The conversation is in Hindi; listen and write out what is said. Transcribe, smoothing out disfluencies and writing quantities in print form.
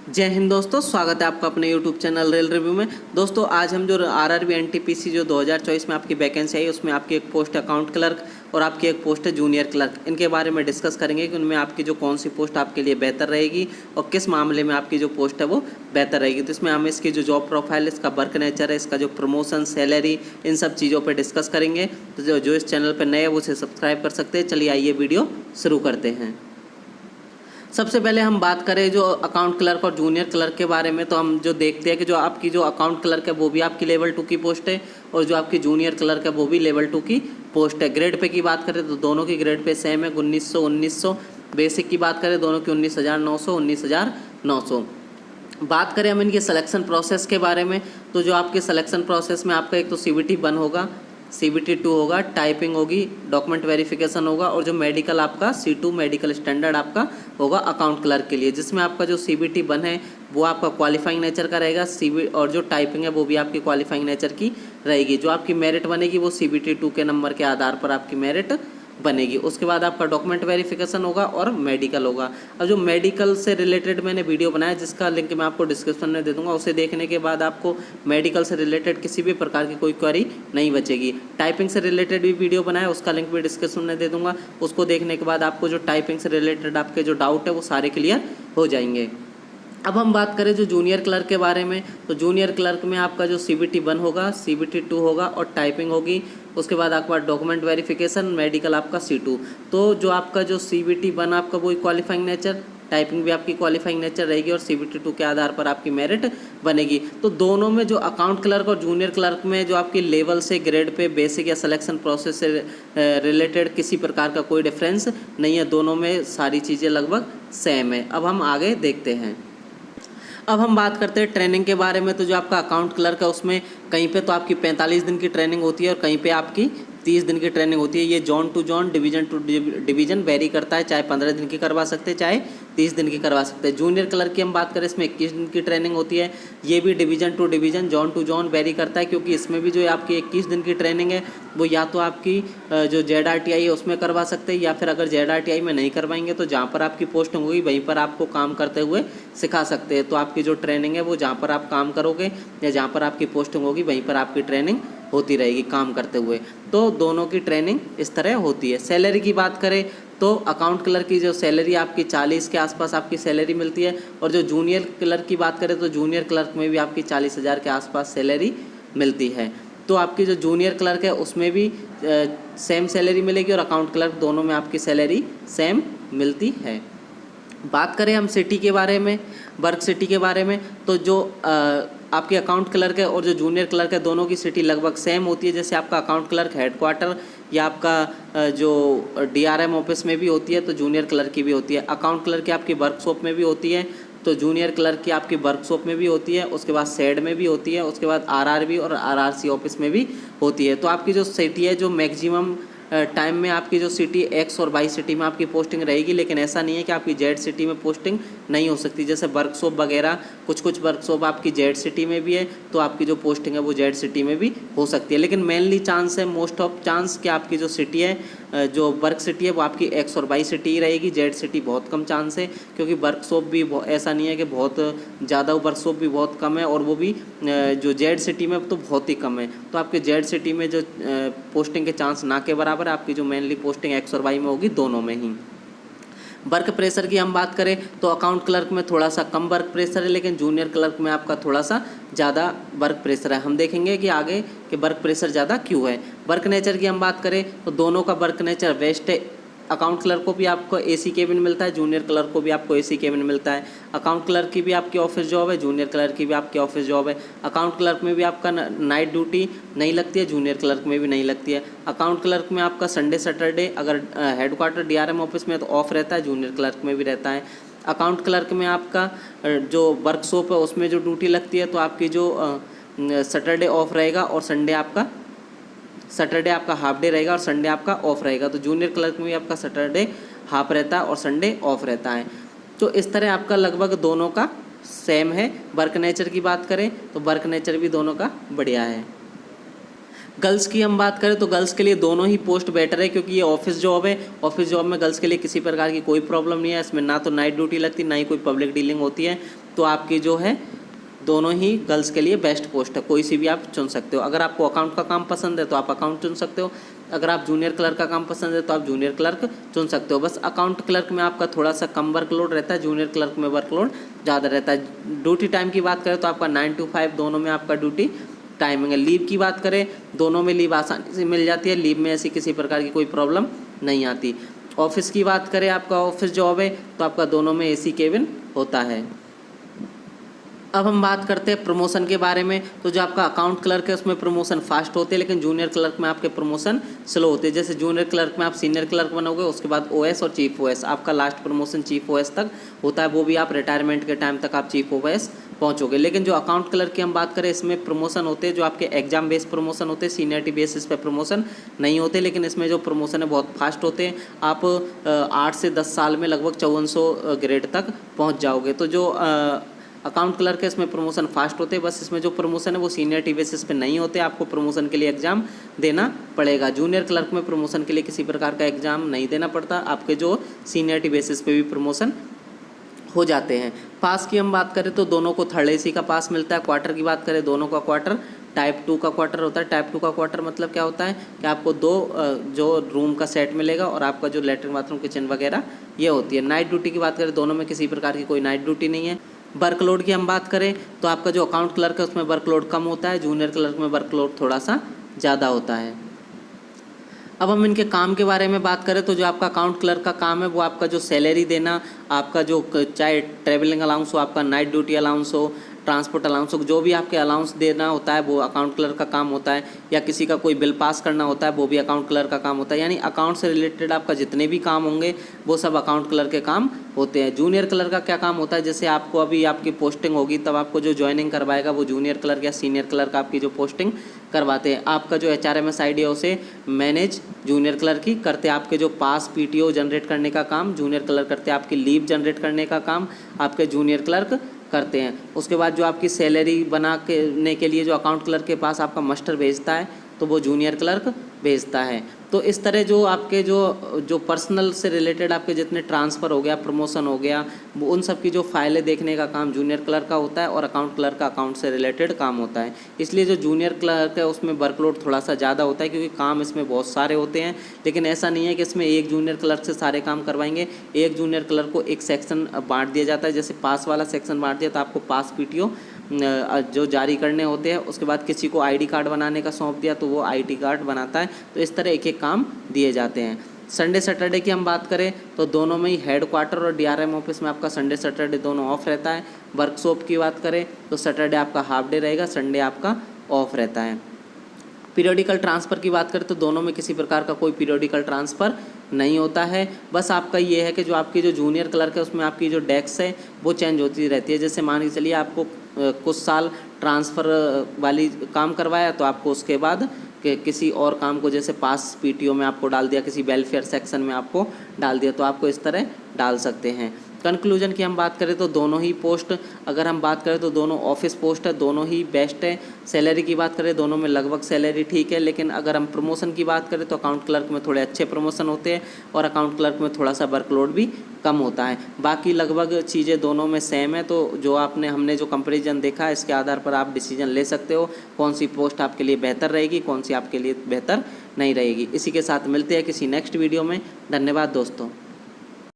जय हिंद दोस्तों, स्वागत है आपका अपने YouTube चैनल रेल रिव्यू में। दोस्तों आज हम जो आरआरबी एनटीपीसी जो 2024 में आपकी वैकेंसी आई उसमें आपकी एक पोस्ट अकाउंट क्लर्क और आपकी एक पोस्ट है जूनियर क्लर्क, इनके बारे में डिस्कस करेंगे कि उनमें आपकी जो कौन सी पोस्ट आपके लिए बेहतर रहेगी और किस मामले में आपकी जो पोस्ट है वो बेहतर रहेगी। तो इसमें हम इसकी जो जॉब प्रोफाइल, इसका वर्क नेचर है, इसका जो प्रमोशन, सैलरी, इन सब चीज़ों पर डिस्कस करेंगे। तो जो इस चैनल पर नए हैं वो उसे सब्सक्राइब कर सकते हैं। चलिए आइए वीडियो शुरू करते हैं। सबसे पहले हम बात करें जो अकाउंट क्लर्क और जूनियर क्लर्क के बारे में, तो हम जो देखते हैं कि जो आपकी जो अकाउंट क्लर्क है वो भी आपकी लेवल 2 की पोस्ट है और जो आपकी जूनियर क्लर्क है वो भी लेवल 2 की पोस्ट है। ग्रेड पे की बात करें तो दोनों की ग्रेड पे सेम है, 1900। बेसिक की बात करें दोनों की 19,900। बात करें हम इनके सिलेक्शन प्रोसेस के बारे में, तो जो आपके सिलेक्शन प्रोसेस में आपका एक तो CBT 1 होगा, CBT 2 होगा, टाइपिंग होगी, डॉक्यूमेंट वेरिफिकेशन होगा और जो मेडिकल आपका C2 मेडिकल स्टैंडर्ड आपका होगा अकाउंट क्लर्क के लिए, जिसमें आपका जो CBT 1 है वो आपका क्वालिफाइंग नेचर का रहेगा। और जो टाइपिंग है वो भी आपकी क्वालिफाइंग नेचर की रहेगी। जो आपकी मेरिट बनेगी वो CBT 2 के नंबर के आधार पर आपकी मेरिट बनेगी। उसके बाद आपका डॉक्यूमेंट वेरिफिकेशन होगा और मेडिकल होगा। अब जो मेडिकल से रिलेटेड मैंने वीडियो बनाया जिसका लिंक मैं आपको डिस्क्रिप्शन में दे दूंगा, उसे देखने के बाद आपको मेडिकल से रिलेटेड किसी भी प्रकार की कोई क्वेरी नहीं बचेगी। टाइपिंग से रिलेटेड भी वीडियो बनाया, उसका लिंक भी डिस्क्रिप्शन में दे दूंगा। उसको देखने के बाद आपको जो टाइपिंग से रिलेटेड आपके जो डाउट है वो सारे क्लियर हो जाएंगे। अब हम बात करें जो जूनियर क्लर्क के बारे में, तो जूनियर क्लर्क में आपका जो CBT 1 होगा, CBT 2 होगा और टाइपिंग होगी। उसके बाद आपका डॉक्यूमेंट वेरिफिकेशन, मेडिकल आपका C2। तो जो आपका जो CBT 1 आपका वही क्वालिफाइंग नेचर, टाइपिंग भी आपकी क्वालिफाइंग नेचर रहेगी और CBT 2 के आधार पर आपकी मेरिट बनेगी। तो दोनों में जो अकाउंट क्लर्क और जूनियर क्लर्क में जो आपकी लेवल से, ग्रेड पे, बेसिक या सिलेक्शन प्रोसेस से रिलेटेड किसी प्रकार का कोई डिफरेंस नहीं है। दोनों में सारी चीज़ें लगभग सेम है। अब हम आगे देखते हैं। अब हम बात करते हैं ट्रेनिंग के बारे में। तो जो आपका अकाउंट क्लर्क है उसमें कहीं पे तो आपकी 45 दिन की ट्रेनिंग होती है और कहीं पे आपकी 30 दिन की ट्रेनिंग होती है। ये zone to zone, division to division vary करता है, चाहे 15 दिन की करवा सकते हैं, चाहे 30 दिन की करवा सकते हैं। जूनियर क्लर्क की हम बात करें इसमें 21 दिन की ट्रेनिंग होती है। ये भी division to division, zone to zone vary करता है, क्योंकि इसमें भी जो आपकी 21 दिन की ट्रेनिंग है वो या तो आपकी जो ZRTI है उसमें करवा सकते हैं, या फिर अगर ZRTI में नहीं करवाएंगे तो जहाँ पर आपकी पोस्टिंग होगी वहीं पर आपको काम करते हुए सिखा सकते हैं। तो आपकी जो ट्रेनिंग है वो जहाँ पर आप काम करोगे या जहाँ पर आपकी पोस्टिंग होगी वहीं पर आपकी ट्रेनिंग होती रहेगी काम करते हुए। तो दोनों की ट्रेनिंग इस तरह होती है। सैलरी की बात करें तो अकाउंट क्लर्क की जो सैलरी आपकी 40 के आसपास आपकी सैलरी मिलती है और जो जूनियर क्लर्क की बात करें तो जूनियर क्लर्क में भी आपकी 40,000 के आसपास सैलरी मिलती है। तो आपकी जो जूनियर क्लर्क है उसमें भी सेम सैलरी मिलेगी और अकाउंट क्लर्क दोनों में आपकी सैलरी सेम मिलती है। बात करें हम सिटी के बारे में, वर्क सिटी के बारे में, तो जो आपके अकाउंट क्लर्क है और जो जूनियर क्लर्क है दोनों की सिटी लगभग सेम होती है। जैसे आपका अकाउंट क्लर्क हेडक्वार्टर या आपका जो DRM ऑफिस में भी होती है तो जूनियर क्लर्क की भी होती है। अकाउंट क्लर्क की आपकी वर्कशॉप में भी होती है तो जूनियर क्लर्क की आपकी वर्कशॉप में भी होती है। उसके बाद सेड में भी होती है, उसके बाद RRB और RRC ऑफिस में भी होती है। तो आपकी जो सिटी है, जो मैक्सिमम टाइम में आपकी जो सिटी X और Y सिटी में आपकी पोस्टिंग रहेगी, लेकिन ऐसा नहीं है कि आपकी Z सिटी में पोस्टिंग नहीं हो सकती। जैसे वर्कशॉप वगैरह कुछ वर्कशॉप आपकी Z सिटी में भी है तो आपकी जो पोस्टिंग है वो Z सिटी में भी हो सकती है। लेकिन मेनली चांस है, मोस्ट ऑफ चांस कि आपकी जो सिटी है, जो वर्क सिटी है वो आपकी X और Y सिटी ही रहेगी। Z सिटी बहुत कम चांस है, क्योंकि वर्कशॉप भी ऐसा नहीं है कि बहुत ज़्यादा, वर्कशॉप भी बहुत कम है और वो भी जो Z सिटी में तो बहुत ही कम है। तो आपके Z सिटी में जो पोस्टिंग के चांस ना के बराबर, आपकी जो मेनली पोस्टिंग X और Y में होगी, दोनों में ही। वर्क प्रेशर की हम बात करें तो अकाउंट क्लर्क में थोड़ा सा कम वर्क प्रेशर है, लेकिन जूनियर क्लर्क में आपका थोड़ा सा ज़्यादा वर्क प्रेशर है। हम देखेंगे कि आगे कि वर्क प्रेशर ज़्यादा क्यों है। वर्क नेचर की हम बात करें तो दोनों का वर्क नेचर बेस्ट है। अकाउंट क्लर्क को भी आपको AC केबिन मिलता है, जूनियर क्लर्क को भी आपको AC केबिन मिलता है। अकाउंट क्लर्क की भी आपकी ऑफिस जॉब है, जूनियर क्लर्क की भी आपकी ऑफिस जॉब है। अकाउंट क्लर्क में भी आपका नाइट ड्यूटी नहीं लगती है, जूनियर क्लर्क में भी नहीं लगती है। अकाउंट क्लर्क में आपका संडे सैटरडे अगर हेडक्वार्टर DRM ऑफिस में तो ऑफ रहता है, जूनियर क्लर्क में भी रहता है। अकाउंट क्लर्क में आपका जो वर्कशॉप है उसमें जो ड्यूटी लगती है तो आपकी जो सैटरडे ऑफ रहेगा और सैटरडे आपका हाफ डे रहेगा और संडे आपका ऑफ रहेगा। तो जूनियर क्लर्क में भी आपका सैटरडे हाफ रहता है और संडे ऑफ रहता है। तो इस तरह आपका लगभग दोनों का सेम है। वर्क नेचर की बात करें तो वर्क नेचर भी दोनों का बढ़िया है। गर्ल्स की हम बात करें तो गर्ल्स के लिए दोनों ही पोस्ट बेटर है, क्योंकि ये ऑफिस जॉब है। ऑफिस जॉब में गर्ल्स के लिए किसी प्रकार की कोई प्रॉब्लम नहीं है, इसमें ना तो नाइट ड्यूटी लगती, ना ही कोई पब्लिक डीलिंग होती है। तो आपकी जो है दोनों ही गर्ल्स के लिए बेस्ट पोस्ट है, कोई सी भी आप चुन सकते हो। अगर आपको अकाउंट का काम पसंद है तो आप अकाउंट चुन सकते हो, अगर आप जूनियर क्लर्क का काम पसंद है तो आप जूनियर क्लर्क चुन सकते हो। बस अकाउंट क्लर्क में आपका थोड़ा सा कम वर्कलोड रहता है, जूनियर क्लर्क में वर्कलोड ज़्यादा रहता है। ड्यूटी टाइम की बात करें तो आपका 9 to 5 दोनों में आपका ड्यूटी टाइमिंग है। लीव की बात करें, दोनों में लीव आसानी से मिल जाती है, लीव में ऐसी किसी प्रकार की कोई प्रॉब्लम नहीं आती। ऑफिस की बात करें, आपका ऑफिस जॉब है तो आपका दोनों में AC केबिन होता है। अब हम बात करते हैं प्रमोशन के बारे में। तो जो आपका अकाउंट क्लर्क है उसमें प्रमोशन फास्ट होते हैं, लेकिन जूनियर क्लर्क में आपके प्रमोशन स्लो होते हैं। जैसे जूनियर क्लर्क में आप सीनियर क्लर्क बनोगे, उसके बाद OS और चीफ OS, आपका लास्ट प्रमोशन चीफ OS तक होता है, वो भी आप रिटायरमेंट के टाइम तक आप चीफ OS पहुंचोगे। लेकिन जो अकाउंट क्लर्क की हम बात करें, इसमें प्रमोशन होते हैं जो आपके एग्जाम बेस्ड प्रमोशन होते हैं, सीनियरिटी बेसिस पे प्रमोशन नहीं होते। लेकिन इसमें जो प्रमोशन है बहुत फास्ट होते हैं, आप 8 से 10 साल में लगभग 5400 ग्रेड तक पहुँच जाओगे। तो जो अकाउंट क्लर्क है इसमें प्रमोशन फास्ट होते हैं, बस इसमें जो प्रमोशन है वो सीनियरिटी बेसिस पे नहीं होते, आपको प्रमोशन के लिए एग्जाम देना पड़ेगा। जूनियर क्लर्क में प्रमोशन के लिए किसी प्रकार का एग्जाम नहीं देना पड़ता, आपके जो सीनियरिटी बेसिस पे भी प्रमोशन हो जाते हैं। पास की हम बात करें तो दोनों को थर्ड AC का पास मिलता है। क्वार्टर की बात करें, दोनों का क्वार्टर टाइप 2 का क्वार्टर होता है। टाइप 2 का क्वार्टर मतलब क्या होता है कि आपको 2 जो रूम का सेट मिलेगा और आपका जो लेटरिन बाथरूम किचन वगैरह ये होती है। नाइट ड्यूटी की बात करें, दोनों में किसी प्रकार की कोई नाइट ड्यूटी नहीं है। वर्कलोड की हम बात करें तो आपका जो अकाउंट क्लर्क है उसमें वर्कलोड कम होता है, जूनियर क्लर्क में वर्कलोड थोड़ा सा ज़्यादा होता है। अब हम इनके काम के बारे में बात करें तो जो आपका अकाउंट क्लर्क का काम है वो आपका जो सैलरी देना, आपका जो चाहे ट्रैवलिंग अलाउंस हो, आपका नाइट ड्यूटी अलाउंस हो, ट्रांसपोर्ट अलाउंस हो, जो भी आपके अलाउंस देना होता है वो अकाउंट क्लर्क का काम होता है। या किसी का कोई बिल पास करना होता है वो भी अकाउंट क्लर्क का काम होता है। यानी अकाउंट से रिलेटेड आपका जितने भी काम होंगे वो सब अकाउंट क्लर्क के काम होते हैं। जूनियर क्लर्क का क्या काम होता है, जैसे आपको अभी आपकी पोस्टिंग होगी तब आपको जो ज्वाइनिंग करवाएगा वो जूनियर क्लर्क या सीनियर क्लर्क आपकी जो पोस्टिंग करवाते हैं। आपका जो HRMS ID है उसे मैनेज जूनियर क्लर्क ही करते हैं। आपके जो पास PTO जनरेट करने का काम जूनियर क्लर्क करते हैं। आपकी लीव जनरेट करने का काम आपके जूनियर क्लर्क करते हैं। उसके बाद जो आपकी सैलरी बनाने के लिए जो अकाउंट क्लर्क के पास आपका मास्टर भेजता है तो वो जूनियर क्लर्क भेजता है। तो इस तरह जो आपके जो पर्सनल से रिलेटेड आपके जितने ट्रांसफ़र हो गया, प्रमोशन हो गया, वो उन सब की जो फाइलें देखने का काम जूनियर क्लर्क का होता है और अकाउंट क्लर्क का अकाउंट से रिलेटेड काम होता है। इसलिए जो जूनियर क्लर्क है उसमें वर्कलोड थोड़ा सा ज़्यादा होता है, क्योंकि काम इसमें बहुत सारे होते हैं। लेकिन ऐसा नहीं है कि इसमें एक जूनियर क्लर्क से सारे काम करवाएंगे। एक जूनियर क्लर्क को एक सेक्शन बांट दिया जाता है, जैसे पास वाला सेक्शन बांट दिया तो आपको पास PTO जो जारी करने होते हैं। उसके बाद किसी को ID कार्ड बनाने का सौंप दिया तो वो ID कार्ड बनाता है। तो इस तरह एक एक काम दिए जाते हैं। संडे सैटरडे की हम बात करें तो दोनों में ही हेड क्वार्टर और DRM ऑफिस में आपका संडे सैटरडे दोनों ऑफ रहता है। वर्कशॉप की बात करें तो सैटरडे आपका हाफ डे रहेगा, संडे आपका ऑफ रहता है। पीरियोडिकल ट्रांसफ़र की बात करें तो दोनों में किसी प्रकार का कोई पीरियोडिकल ट्रांसफ़र नहीं होता है। बस आपका ये है कि जो आपकी जो जूनियर क्लर्क है उसमें आपकी जो डेस्क है वो चेंज होती रहती है। जैसे मान के चलिए आपको कुछ साल ट्रांसफ़र वाली काम करवाया तो आपको उसके बाद किसी और काम को जैसे पास PTO में आपको डाल दिया, किसी वेलफेयर सेक्शन में आपको डाल दिया, तो आपको इस तरह डाल सकते हैं। कंक्लूजन की हम बात करें तो दोनों ही पोस्ट, अगर हम बात करें तो दोनों ऑफिस पोस्ट है, दोनों ही बेस्ट है। सैलरी की बात करें दोनों में लगभग सैलरी ठीक है, लेकिन अगर हम प्रमोशन की बात करें तो अकाउंट क्लर्क में थोड़े अच्छे प्रमोशन होते हैं और अकाउंट क्लर्क में थोड़ा सा वर्कलोड भी कम होता है। बाकी लगभग चीज़ें दोनों में सेम है। तो जो हमने जो कंपेरिजन देखा इसके आधार पर आप डिसीजन ले सकते हो कौन सी पोस्ट आपके लिए बेहतर रहेगी, कौन सी आपके लिए बेहतर नहीं रहेगी। इसी के साथ मिलते हैं किसी नेक्स्ट वीडियो में। धन्यवाद दोस्तों।